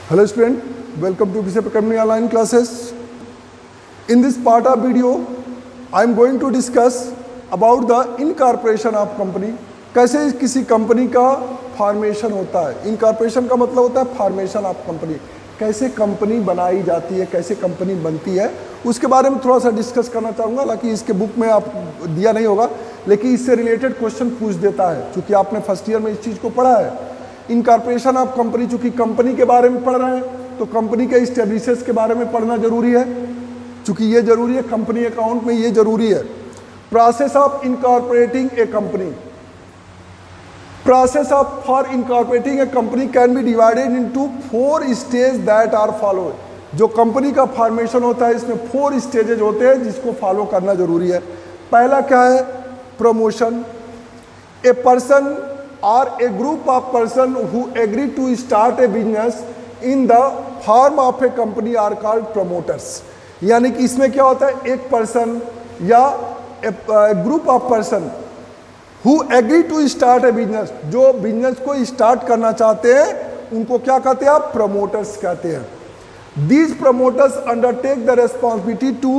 Hello student, welcome to BCP Academy online classes. In this part of video, I am going to discuss about the incorporation of company. कैसे किसी company का formation होता है। Incorporation का मतलब होता है फॉर्मेशन ऑफ कंपनी, कैसे कंपनी बनाई जाती है, कैसे कंपनी बनती है, उसके बारे में थोड़ा सा डिस्कस करना चाहूँगा। हालांकि इसके बुक में आप दिया नहीं होगा, लेकिन इससे रिलेटेड क्वेश्चन पूछ देता है, क्योंकि आपने फर्स्ट ईयर में इस चीज़ को पढ़ा है। इनकॉर्पोरेशन ऑफ कंपनी, चूँकि कंपनी के बारे में पढ़ रहे हैं तो कंपनी के इस्टेब्लिशर्स के बारे में पढ़ना जरूरी है, चूँकि ये जरूरी है, कंपनी अकाउंट में ये जरूरी है। Process of incorporating A company, process of for incorporating a company can be divided into 4 stages that are followed। जो कंपनी का फॉर्मेशन होता है इसमें 4 स्टेजेज होते हैं जिसको फॉलो करना जरूरी है। पहला क्या है? प्रमोशन। ए पर्सन और a group of person who agree to start a business in the form of a company are called promoters. यानी कि इसमें क्या होता है, एक पर्सन या group of person Who agree to start a business, जो बिजनेस को स्टार्ट करना चाहते हैं उनको क्या कहते हैं? आप प्रमोटर्स कहते हैं। These promoters undertake the responsibility to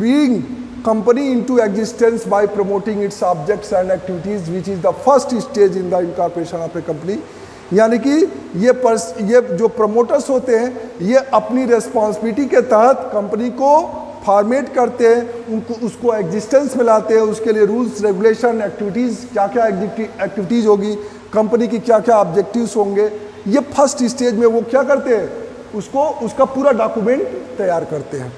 bring company into existence by promoting its objects and activities, which is the first stage in the incorporation of a company। यानी कि ये जो प्रमोटर्स होते हैं ये अपनी रेस्पॉन्सिबिलिटी के तहत कंपनी को फॉर्मेट करते हैं, उनको उसको एग्जिस्टेंस में लाते हैं, उसके लिए रूल्स रेगुलेशन एक्टिविटीज़, क्या क्या एक्टिविटीज़ होगी, कंपनी की क्या क्या ऑब्जेक्टिव्स होंगे, ये फर्स्ट स्टेज में वो क्या करते हैं, उसको उसका पूरा डॉक्यूमेंट तैयार करते हैं।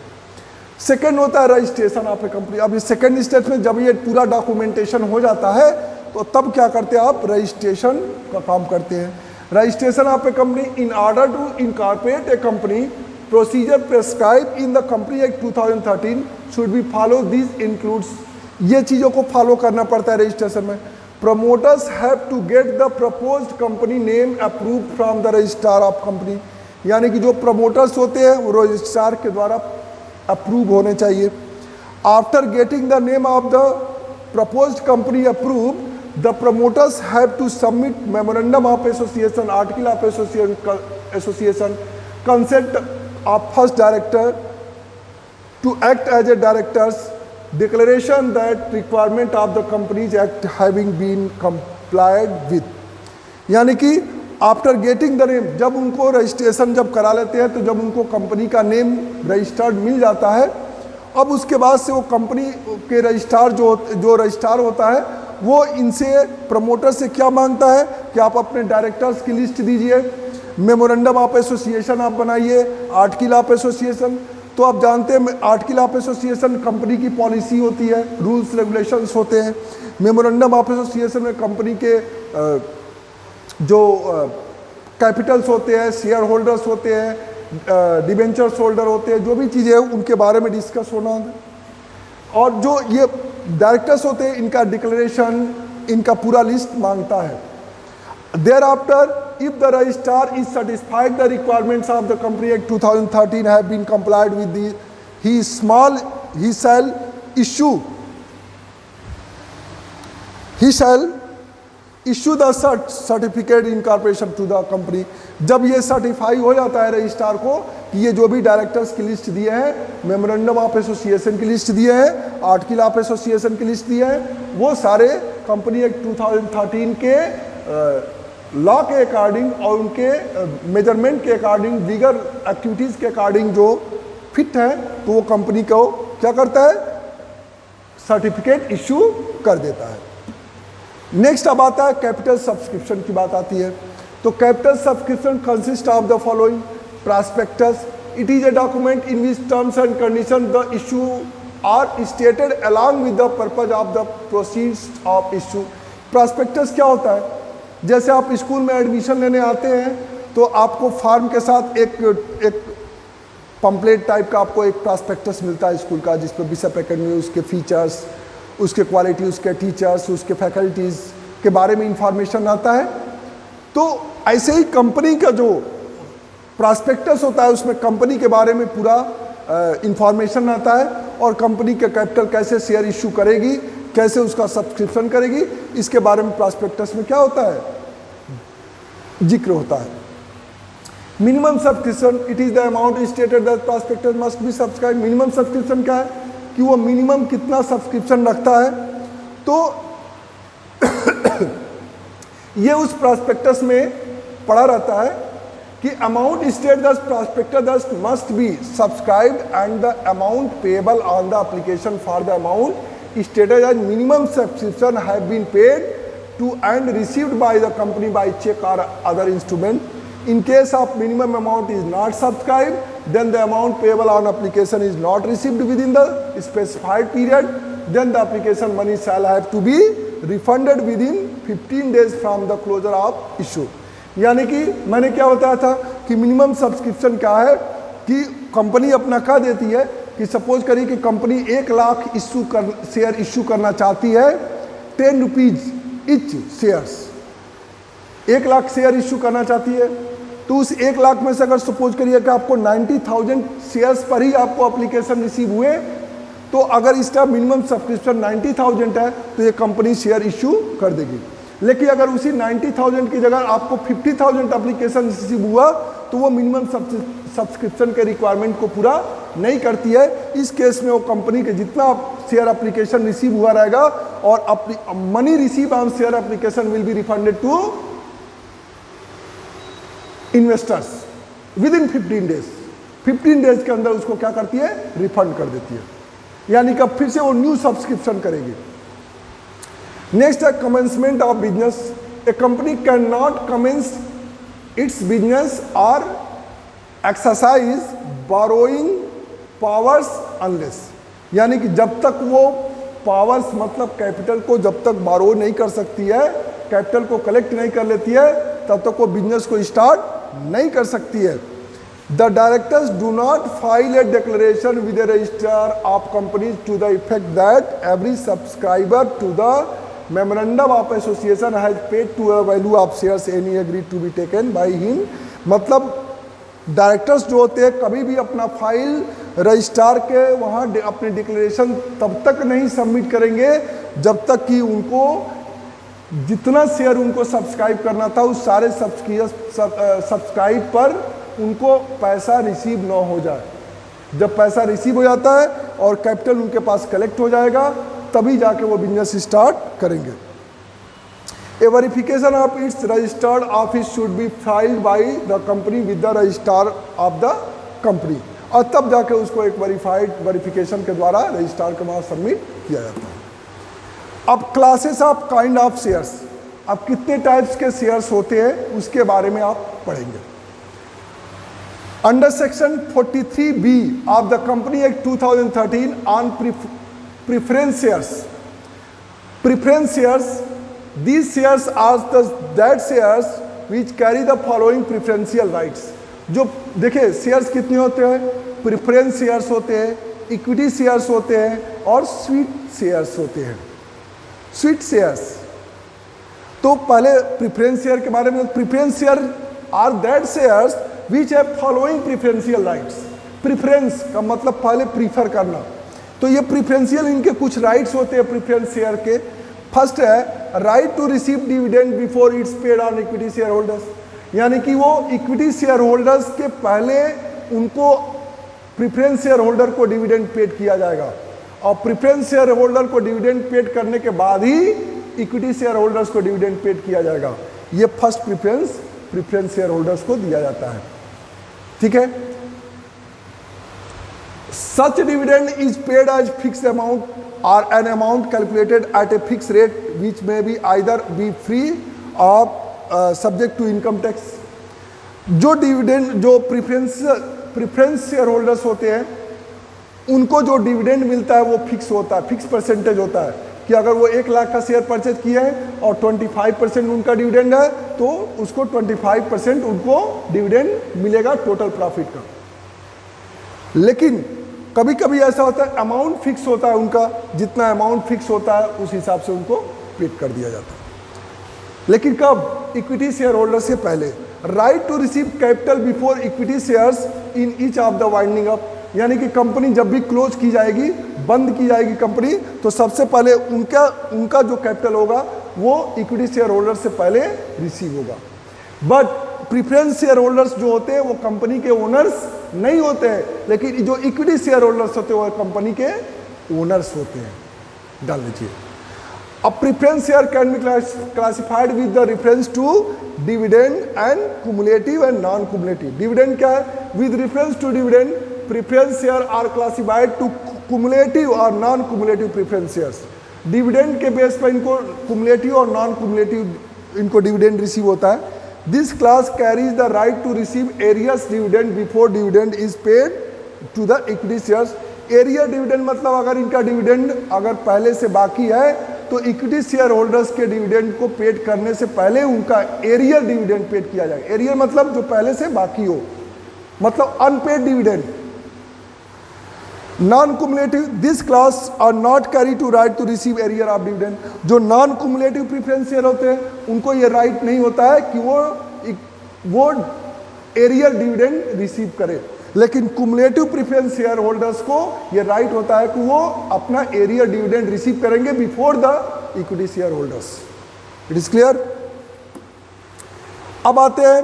सेकंड होता है रजिस्ट्रेशन ऑफ ए कंपनी। अब ये सेकंड स्टेज में जब ये पूरा डॉक्यूमेंटेशन हो जाता है तो तब क्या करते हैं आप? रजिस्ट्रेशन का काम करते हैं। Registration of a company, in order to incorporate a company, procedure prescribe in the company act 2013 should be follow. This includes, ये चीज़ों को फॉलो करना पड़ता है रजिस्ट्रेशन में। Promoters have to get the proposed company name approve from the registrar of company. यानी कि जो प्रमोटर्स होते हैं वो रजिस्ट्रार के द्वारा अप्रूव होने चाहिए। After getting the name of the proposed company approve, the promoters have to submit memorandum of association, article of association, consent of first director to act as a directors, declaration that requirement of the companies act having been complied with। यानी कि after getting the name, जब उनको registration जब करा लेते हैं तो जब उनको कंपनी का नेम रजिस्टर्ड मिल जाता है, अब उसके बाद से वो कंपनी के रजिस्ट्रार जो रजिस्ट्रार होता है वो इनसे प्रमोटर से क्या मांगता है कि आप अपने डायरेक्टर्स की लिस्ट दीजिए, मेमोरेंडम ऑफ एसोसिएशन आप बनाइए, आर्टिकल ऑफ एसोसिएशन। तो आप जानते हैं आर्टिकल ऑफ एसोसिएशन कंपनी की पॉलिसी होती है, रूल्स रेगुलेशंस होते हैं। मेमोरेंडम ऑफ एसोसिएशन में कंपनी के जो कैपिटल्स होते हैं, शेयर होल्डर्स होते हैं, डिबेंचर्स होल्डर होते हैं, जो भी चीज़ें हैं उनके बारे में डिस्कस होना है। और जो ये डायरेक्टर्स होते हैं इनका डिक्लेरेशन, इनका पूरा लिस्ट मांगता है। Thereafter, if the registrar is satisfied the requirements of the Company Act 2013 have been complied with, he shall issue the certificate incorporation to the company। जब ये सर्टिफाई हो जाता है रजिस्ट्रार को कि ये जो भी डायरेक्टर्स की लिस्ट दिए हैं, मेमोरेंडम ऑफ एसोसिएशन की लिस्ट दिए हैं, आर्टिकल ऑफ एसोसिएशन की लिस्ट दिए हैं, वो सारे कंपनी एक्ट 2013 के लॉ के अकॉर्डिंग और उनके मेजरमेंट के अकॉर्डिंग, दीगर एक्टिविटीज़ के अकॉर्डिंग जो फिट है तो वो कंपनी को क्या करता है? सर्टिफिकेट इशू कर देता है। नेक्स्ट अब आता है कैपिटल सब्सक्रिप्शन की बात आती है। तो capital subscription consist of the following: prospectus, it is a document in which terms and condition the issue are stated along with the purpose of the proceeds of issue. Prospectus क्या होता है? जैसे आप स्कूल में admission लेने आते हैं तो आपको फॉर्म के साथ एक पम्पलेट टाइप का आपको एक प्रॉस्पेक्टस मिलता है स्कूल का, जिस पर BCP Academy, उसके फीचर्स, उसके क्वालिटी, उसके टीचर्स, उसके फैकल्टीज़ के बारे में इंफॉर्मेशन आता है। तो ऐसे ही कंपनी का जो प्रॉस्पेक्टस होता है उसमें कंपनी के बारे में पूरा इंफॉर्मेशन आता है और कंपनी का कैपिटल कैसे शेयर इशू करेगी, कैसे उसका सब्सक्रिप्शन करेगी, इसके बारे में प्रॉस्पेक्टस में क्या होता है? जिक्र होता है। Minimum subscription, it is the amount stated that prospectus must B subscribe. Minimum subscription क्या है कि वो मिनिमम कितना सब्सक्रिप्शन रखता है। तो ये उस प्रॉस्पेक्टस में पड़ा रहता है कि amount state the prospectus must be subscribed and the amount payable on the application for the amount stated as minimum subscription have been paid to and received by the company by cheque और other instrument. In case of minimum amount is not subscribed, then the amount payable on application is not received within the specified period, then the application money shall have to be refunded within 15 days from the closure of issue। यानी कि मैंने क्या बताया था कि minimum subscription क्या है कि कंपनी अपना कह देती है कि सपोज करिए कि कंपनी 1 लाख शेयर इश्यू करना चाहती है, 10 rupees each shares, 1 lakh share issue करना चाहती है। तो उस 1 लाख में से अगर सपोज करिए कि आपको 90,000 शेयर्स पर ही आपको एप्लीकेशन रिसीव हुए, तो अगर इसका मिनिमम सब्सक्रिप्शन 90,000 है तो ये कंपनी शेयर इश्यू कर देगी। लेकिन अगर उसी 90,000 की जगह आपको 50,000 एप्लीकेशन रिसीव हुआ तो वो मिनिमम सब्सक्रिप्शन के रिक्वायरमेंट को पूरा नहीं करती है। इस केस में वो कंपनी के जितना शेयर एप्लीकेशन रिसीव हुआ रहेगा और money receive on share application will be refunded to investors within 15 days. 15 days के अंदर उसको क्या करती है, रिफंड कर देती है, यानी कि अब फिर से वो न्यू सब्सक्रिप्शन करेगी। नेक्स्ट है commencement of business. A company can not commence its business or exercise borrowing powers unless, यानी कि जब तक वो पावर्स मतलब कैपिटल को जब तक बारो नहीं कर सकती है, कैपिटल को कलेक्ट नहीं कर लेती है, तब तक वो बिजनेस को स्टार्ट नहीं कर सकती है। The directors do not file a declaration with a register of companies to the effect that every subscriber to the memorandum of association has paid to a value of shares any agreed to be taken by him. मतलब directors जो होते हैं कभी भी अपना file registrar के वहाँ अपने डिक्लेरेशन तब तक नहीं सबमिट करेंगे जब तक कि उनको जितना शेयर उनको सब्सक्राइब करना था उस सारे सब्सक्राइब पर उनको पैसा रिसीव ना हो जाए। जब पैसा रिसीव हो जाता है और कैपिटल उनके पास कलेक्ट हो जाएगा तभी जाके वो बिजनेस स्टार्ट करेंगे। A verification of its registered office should be filed by the company with the registrar of the company, और तब जाके उसको एक वेरिफिकेशन के द्वारा रजिस्ट्रार के वहाँ सबमिट किया जाता है। अब classes of kind of shares, अब कितने टाइप्स के शेयर्स होते हैं उसके बारे में आप पढ़ेंगे। Under section 43B of the company act 2013 on preference shares. Preference shares, these shares are that shares which carry the following preferential rights। जो देखिए शेयर्स कितने होते हैं, प्रेफरेंस शेयर्स होते हैं, इक्विटी शेयर्स होते हैं और स्वीट शेयर्स होते हैं। स्वीट शेयर्स, तो पहले प्रेफरेंस शेयर के बारे में, preference share are that shares which have following preferential rights. Preference का मतलब पहले प्रीफर करना, तो ये प्रेफरेंशियल इनके कुछ राइट्स होते हैं प्रेफरेंस शेयर के। फर्स्ट है right to receive dividend before it's paid on equity share holders, यानी कि वो इक्विटी शेयर होल्डर्स के पहले उनको प्रेफरेंस शेयर होल्डर को डिविडेंड पेड किया जाएगा, और प्रेफरेंस शेयर होल्डर को डिविडेंड पेड करने के बाद ही इक्विटी शेयर होल्डर्स को डिविडेंड पेड किया जाएगा। ये फर्स्ट प्रेफरेंस शेयर होल्डर्स को दिया जाता है, ठीक है। Such dividend is paid as fixed amount or an amount calculated at a fixed rate which may be either be free or subject to income tax। जो डिविडेंड, जो preference share holders होते हैं उनको जो डिविडेंड मिलता है वो fix होता है, फिक्स परसेंटेज होता है कि अगर वो 1 लाख का शेयर परचेज किए हैं और 25% उनका डिविडेंड है तो उसको 25% उनको डिविडेंड मिलेगा टोटल प्रॉफिट का। लेकिन कभी कभी ऐसा होता है अमाउंट फिक्स होता है उनका, जितना अमाउंट फिक्स होता है उस हिसाब से उनको पेड कर दिया जाता है। लेकिन कब, इक्विटी शेयर होल्डर से पहले। Right to receive capital before equity shares in each of the winding up, यानी कि कंपनी जब भी क्लोज की जाएगी, बंद की जाएगी कंपनी, तो सबसे पहले उनका जो कैपिटल होगा वो इक्विटी शेयर होल्डर से पहले रिसीव होगा। बट प्रीफरेंस शेयर होल्डर्स जो होते हैं वो कंपनी के ओनर्स नहीं होते हैं, लेकिन जो इक्विटी शेयर होल्डर्स होते हैं वो कंपनी के ओनर्स होते हैं। डाल लीजिए। अब preference share can be classified with the reference to dividend and cumulative and non cumulative. Dividend क्या है? With reference to dividend preference share are classified to cumulative और non cumulative preference shares. Dividend के base पर इनको cumulative और non cumulative इनको dividend receive होता है। This class carries the right to receive arrears dividend before dividend is paid to the equity shares. Arrear dividend मतलब अगर इनका डिविडेंड अगर पहले से बाकी है तो इक्विटी शेयर होल्डर्स के डिविडेंड को पेड करने से पहले उनका एरियर डिविडेंड पेड किया जाएगा। एरियर मतलब जो पहले से बाकी हो, मतलब unpaid dividend. Non cumulative this class are not carry to right to receive arrear of dividend. जो नॉन कुमुलेटिव प्रीफरेंस शेयर होते हैं उनको ये राइट नहीं होता है कि वो एरियर डिविडेंड रिसीव करे, लेकिन कुमुलेटिव प्रीफरेंस शेयर होल्डर्स को ये राइट होता है कि वो अपना एरियर डिविडेंड रिसीव करेंगे before the equity share holders. It is clear. अब आते हैं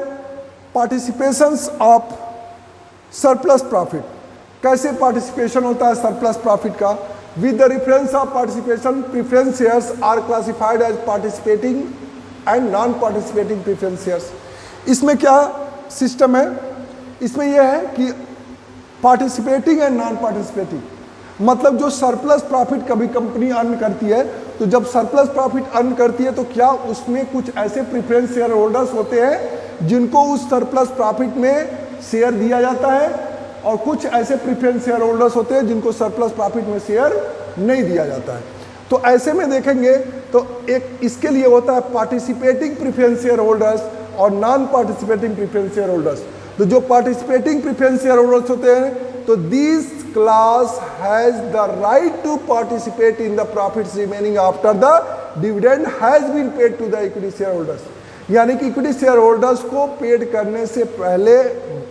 पार्टिसिपेशंस ऑफ सरप्लस प्रॉफिट। कैसे पार्टिसिपेशन होता है सरप्लस प्रॉफिट का? With the reference of participation preference shares are classified as participating and non participating preference shares. इसमें क्या system है? इसमें यह है कि पार्टिसिपेटिंग एंड नॉन पार्टिसिपेटिंग मतलब जो सरप्लस प्रॉफिट कभी कंपनी अर्न करती है, तो जब सरप्लस प्रॉफिट अर्न करती है तो क्या उसमें कुछ ऐसे प्रीफरेंस शेयर होल्डर्स होते हैं जिनको उस सरप्लस प्रॉफिट में शेयर दिया जाता है, और कुछ ऐसे प्रीफरेंस शेयर होल्डर्स होते हैं जिनको सरप्लस प्रॉफिट में शेयर नहीं दिया जाता है। तो ऐसे में देखेंगे तो एक इसके लिए होता है पार्टिसिपेटिंग प्रीफरेंस शेयर होल्डर्स और non participating preference share holders. तो जो पार्टिसिपेटिंग प्रीफरेंस शेयर होल्डर्स होते हैं तो this class has the right to participate in the profits remaining after the dividend has been paid to the equity share holders. यानी कि equity share holders को paid करने से पहले,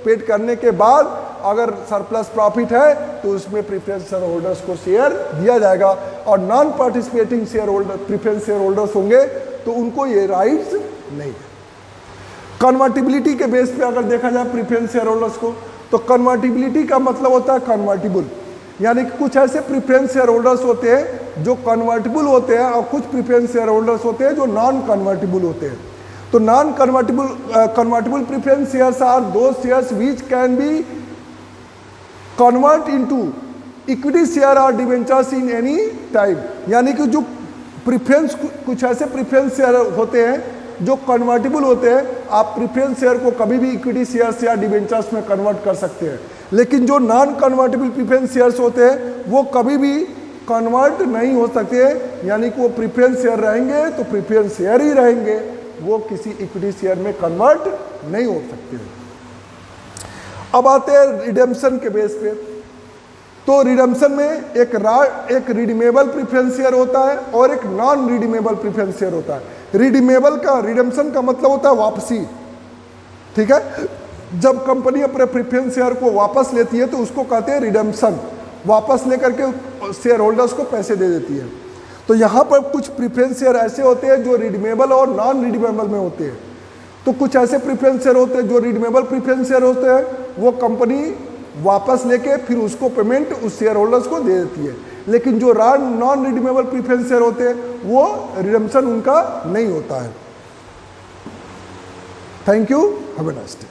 पेड करने के बाद अगर सरप्लस प्रॉफिट है तो उसमें प्रीफरेंस शेयर होल्डर्स को शेयर दिया जाएगा, और non participating share holder preference share holders होंगे तो उनको ये राइट्स नहीं है। कन्वर्टिबिलिटी के बेस पे अगर देखा जाए प्रीफरेंस शेयर होल्डर्स को, तो कन्वर्टिबिलिटी का मतलब होता है कन्वर्टिबल, यानी कि कुछ ऐसे प्रीफरेंस शेयर होल्डर्स होते हैं जो कन्वर्टिबल होते हैं और कुछ प्रीफरेंस शेयर होल्डर्स होते हैं जो नॉन कन्वर्टिबल होते हैं। तो non convertible preference shares are those shares which can be convert into equity share or debentures in any time. यानी कि जो प्रीफरेंस, कुछ ऐसे प्रीफरेंस शेयर होते हैं जो कन्वर्टिबल होते हैं, आप प्रीफरेंस शेयर को कभी भी इक्विटी शेयर्स या डिवेंचर्स में कन्वर्ट कर सकते हैं, लेकिन जो नॉन कन्वर्टेबल प्रीफरेंस शेयर्स होते हैं वो कभी भी कन्वर्ट नहीं हो सकते, यानी कि वो प्रीफरेंस शेयर रहेंगे तो प्रीफरेंस शेयर ही रहेंगे, वो किसी इक्विटी शेयर में कन्वर्ट नहीं हो सकते। अब आते हैं रिडेम्पशन के बेस पे। तो रिडेम्पशन में एक रिडीमेबल प्रीफरेंस शेयर होता है और एक नॉन रिडीमेबल प्रीफरेंस शेयर होता है। रिडेम्पशन का मतलब होता है वापसी, ठीक है। जब कंपनी अपने प्रीफरेंस शेयर को वापस लेती है तो उसको कहते हैं रिडेम्पशन, वापस लेकर के शेयर होल्डर्स को पैसे दे देती है। तो यहाँ पर कुछ प्रीफरेंस शेयर ऐसे होते हैं जो रिडीमेबल और नॉन रिडीमेबल में होते हैं। तो कुछ ऐसे प्रीफरेंस शेयर होते हैं जो रिडीमेबल प्रीफरेंस शेयर होते हैं, वो कंपनी वापस लेके फिर उसको पेमेंट उस शेयर होल्डर्स को दे देती है, लेकिन जो नॉन रिडीमेबल प्रीफरेंस शेयर होते हैं वो रिडेम्पशन उनका नहीं होता है। Thank you, have a nice day.